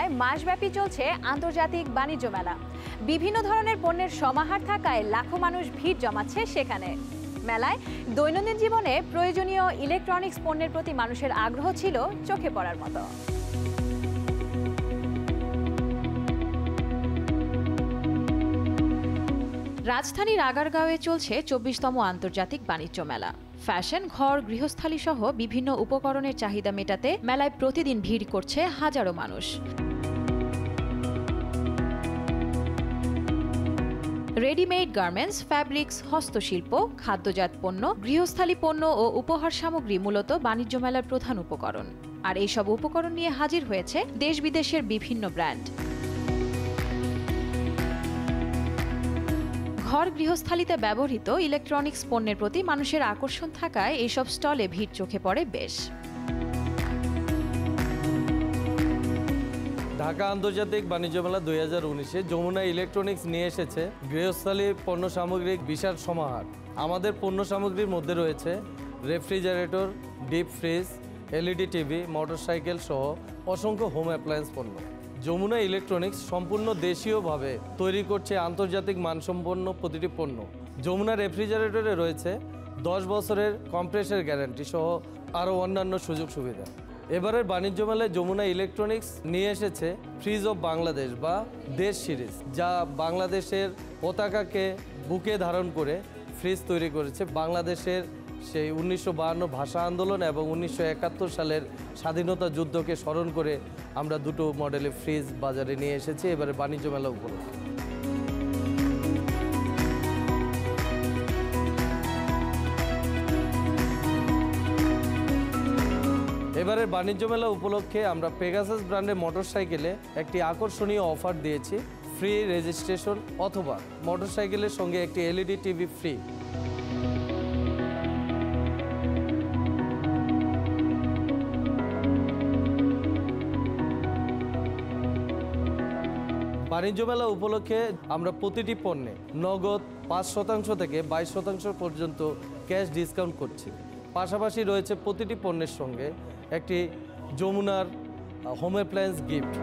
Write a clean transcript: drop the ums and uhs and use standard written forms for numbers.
যমুনায় মাসব্যাপী চলছে আন্তর্জাতিক বাণিজ্য মেলা। বিভিন্ন ধরনের পণ্যের সমাহার থাকায় লাখো মানুষ ভিড় জমাচ্ছে সেখানে। মেলায় দৈনন্দিন জীবনে প্রয়োজনীয় ইলেকট্রনিক্স পণ্যের প্রতি মানুষের আগ্রহ ছিল চোখে পড়ার মতো। রাজধানীর আগারগাঁওয়ে চলছে ২৪তম আন্তর্জাতিক বাণিজ্য মেলা। ফ্যাশন, ঘর, গৃহস্থালী সহ বিভিন্ন উপকরণের চাহিদা মেটাতে মেলায় প্রতিদিন ভিড় করছে হাজারো মানুষ। রেডিমেড গার্মেন্টস, ফ্যাব্রিক্স, হস্তশিল্প, খাদ্যজাত পণ্য, গৃহস্থালী পণ্য ও উপহার সামগ্রী মূলত বাণিজ্য মেলার প্রধান উপকরণ। আর এইসব উপকরণ নিয়ে হাজির হয়েছে দেশ বিদেশের বিভিন্ন ব্র্যান্ড। ঘর গৃহস্থালীতে ব্যবহৃত ইলেকট্রনিক্স পণ্যের প্রতি মানুষের আকর্ষণ থাকায় এইসব স্টলে ভিড় চোখে পড়ে বেশ। ঢাকা আন্তর্জাতিক বাণিজ্য মেলা 2019-এ যমুনা ইলেকট্রনিক্স নিয়ে এসেছে গৃহস্থালী পণ্য সামগ্রিক বিশাল সমাহার। আমাদের পণ্য সামগ্রীর মধ্যে রয়েছে refrigerator, deep fridge, LED TV, motorcycle সহ অসংখ্য হোম অ্যাপ্লায়েন্স পণ্য। যমুনা ইলেকট্রনিক্স সম্পূর্ণ দেশীয়ভাবে তৈরি করছে আন্তর্জাতিক মানসম্পন্ন প্রতিটি পণ্য। যমুনা রেফ্রিজারেটরে রয়েছে 10 বছরের কম্প্রেসর গ্যারান্টি সহ আরও অন্যান্য সুযোগ সুবিধা। এবারের বাণিজ্য মেলায় যমুনা ইলেকট্রনিক্স নিয়ে এসেছে ফ্রিজ অফ বাংলাদেশ বা দেশ সিরিজ, যা বাংলাদেশের পতাকাকে বুকে ধারণ করে ফ্রিজ তৈরি করেছে। বাংলাদেশের সেই 1952 ভাষা আন্দোলন এবং 1971 সালের স্বাধীনতা যুদ্ধকে স্মরণ করে আমরা দুটো মডেলের ফ্রিজ বাজারে নিয়ে এসেছি এবারে বাণিজ্য মেলা উপলক্ষে। এবারের বাণিজ্য মেলা উপলক্ষে আমরা পেগাসাস ব্র্যান্ডের মোটরসাইকেলে একটি আকর্ষণীয় অফার দিয়েছি, ফ্রি রেজিস্ট্রেশন অথবা মোটরসাইকেলের সঙ্গে একটি এলইডি টিভি ফ্রি। বাণিজ্য মেলা উপলক্ষে আমরা প্রতিটি পণ্যে নগদ 5% থেকে 22% পর্যন্ত ক্যাশ ডিসকাউন্ট করছি। পাশাপাশি রয়েছে প্রতিটি পণ্যের সঙ্গে একটি যমুনার হোম অ্যাপ্লায়েন্স গিফট।